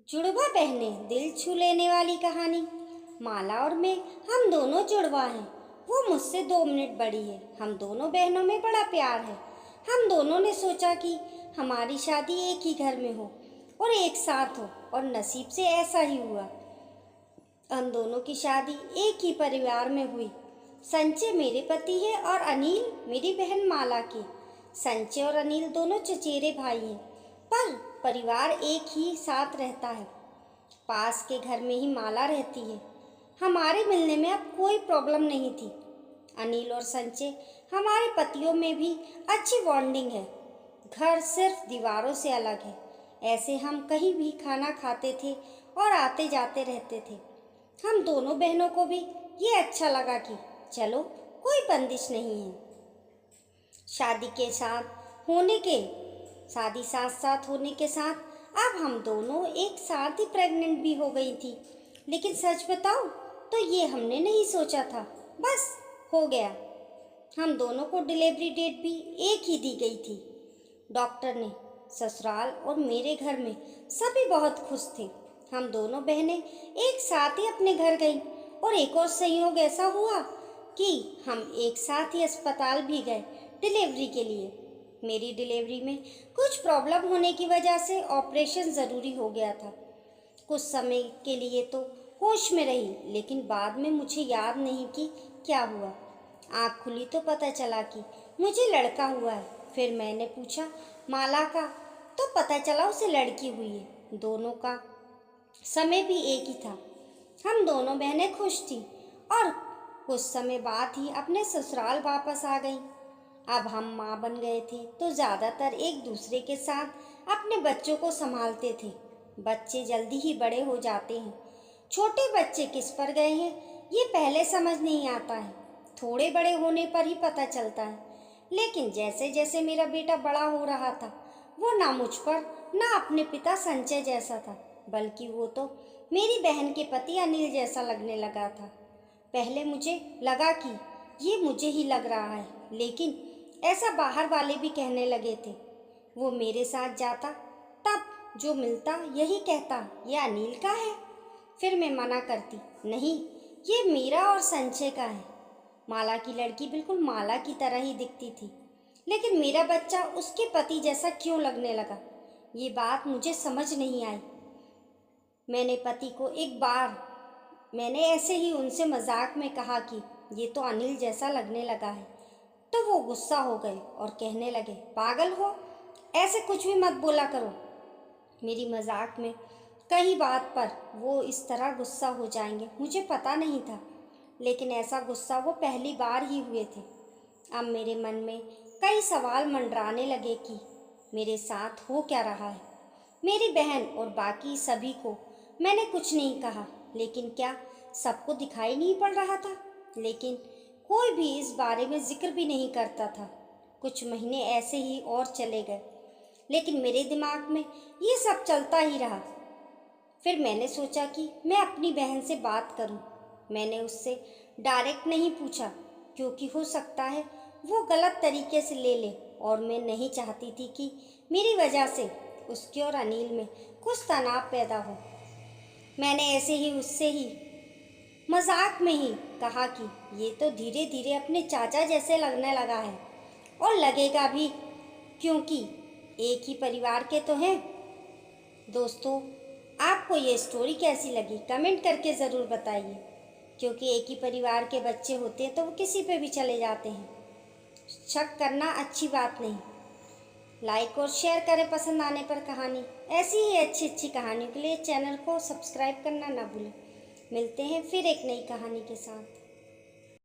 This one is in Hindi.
जुड़वा बहनें दिल छू लेने वाली कहानी। माला और मैं, हम दोनों जुड़वा हैं। वो मुझसे 2 मिनट बड़ी है। हम दोनों बहनों में बड़ा प्यार है। हम दोनों ने सोचा कि हमारी शादी एक ही घर में हो और एक साथ हो, और नसीब से ऐसा ही हुआ। हम दोनों की शादी एक ही परिवार में हुई। संजय मेरे पति है और अनिल मेरी बहन माला की। संजय और अनिल दोनों चचेरे भाई हैं, पर परिवार एक ही साथ रहता है। पास के घर में ही माला रहती है। हमारे मिलने में अब कोई प्रॉब्लम नहीं थी। अनिल और संजय हमारे पतियों में भी अच्छी बॉन्डिंग है। घर सिर्फ दीवारों से अलग है। ऐसे हम कहीं भी खाना खाते थे और आते जाते रहते थे। हम दोनों बहनों को भी ये अच्छा लगा कि चलो, कोई बंदिश नहीं है। शादी साथ साथ होने के साथ अब हम दोनों एक साथ ही प्रेग्नेंट भी हो गई थी। लेकिन सच बताऊं तो ये हमने नहीं सोचा था, बस हो गया। हम दोनों को डिलीवरी डेट भी एक ही दी गई थी। डॉक्टर ने, ससुराल और मेरे घर में सभी बहुत खुश थे। हम दोनों बहनें एक साथ ही अपने घर गईं, और एक और संयोग ऐसा हुआ कि हम एक साथ ही अस्पताल भी गए डिलीवरी के लिए। मेरी डिलीवरी में कुछ प्रॉब्लम होने की वजह से ऑपरेशन ज़रूरी हो गया था। कुछ समय के लिए तो होश में रही, लेकिन बाद में मुझे याद नहीं कि क्या हुआ। आँख खुली तो पता चला कि मुझे लड़का हुआ है। फिर मैंने पूछा माला का, तो पता चला उसे लड़की हुई है। दोनों का समय भी एक ही था। हम दोनों बहनें खुश थीं और कुछ समय बाद ही अपने ससुराल वापस आ गईं। अब हम माँ बन गए थे तो ज़्यादातर एक दूसरे के साथ अपने बच्चों को संभालते थे। बच्चे जल्दी ही बड़े हो जाते हैं। छोटे बच्चे किस पर गए हैं ये पहले समझ नहीं आता है, थोड़े बड़े होने पर ही पता चलता है। लेकिन जैसे जैसे मेरा बेटा बड़ा हो रहा था, वो ना मुझ पर ना अपने पिता संजय जैसा था, बल्कि वो तो मेरी बहन के पति अनिल जैसा लगने लगा था। पहले मुझे लगा कि ये मुझे ही लग रहा है, लेकिन ऐसा बाहर वाले भी कहने लगे थे। वो मेरे साथ जाता, तब जो मिलता यही कहता ये अनिल का है। फिर मैं मना करती, नहीं, ये मेरा और संजय का है। माला की लड़की बिल्कुल माला की तरह ही दिखती थी, लेकिन मेरा बच्चा उसके पति जैसा क्यों लगने लगा, ये बात मुझे समझ नहीं आई। मैंने ऐसे ही उनसे मजाक में कहा कि ये तो अनिल जैसा लगने लगा है, तो वो गुस्सा हो गए और कहने लगे, पागल हो, ऐसे कुछ भी मत बोला करो। मेरी मजाक में कई बात पर वो इस तरह गुस्सा हो जाएंगे मुझे पता नहीं था, लेकिन ऐसा गुस्सा वो पहली बार ही हुए थे। अब मेरे मन में कई सवाल मंडराने लगे कि मेरे साथ हो क्या रहा है। मेरी बहन और बाकी सभी को मैंने कुछ नहीं कहा, लेकिन क्या सबको दिखाई नहीं पड़ रहा था? लेकिन कोई भी इस बारे में जिक्र भी नहीं करता था। कुछ महीने ऐसे ही और चले गए, लेकिन मेरे दिमाग में ये सब चलता ही रहा। फिर मैंने सोचा कि मैं अपनी बहन से बात करूं। मैंने उससे डायरेक्ट नहीं पूछा, क्योंकि हो सकता है वो गलत तरीके से ले ले, और मैं नहीं चाहती थी कि मेरी वजह से उसके और अनिल में कुछ तनाव पैदा हो। मैंने ऐसे ही उससे ही मजाक में ही कहा कि ये तो धीरे धीरे अपने चाचा जैसे लगने लगा है, और लगेगा भी, क्योंकि एक ही परिवार के तो हैं। दोस्तों, आपको ये स्टोरी कैसी लगी कमेंट करके ज़रूर बताइए, क्योंकि एक ही परिवार के बच्चे होते हैं तो वो किसी पे भी चले जाते हैं। शक करना अच्छी बात नहीं। लाइक और शेयर करें पसंद आने पर कहानी। ऐसी ही अच्छी अच्छी कहानियों के लिए चैनल को सब्सक्राइब करना ना भूलें। मिलते हैं फिर एक नई कहानी के साथ।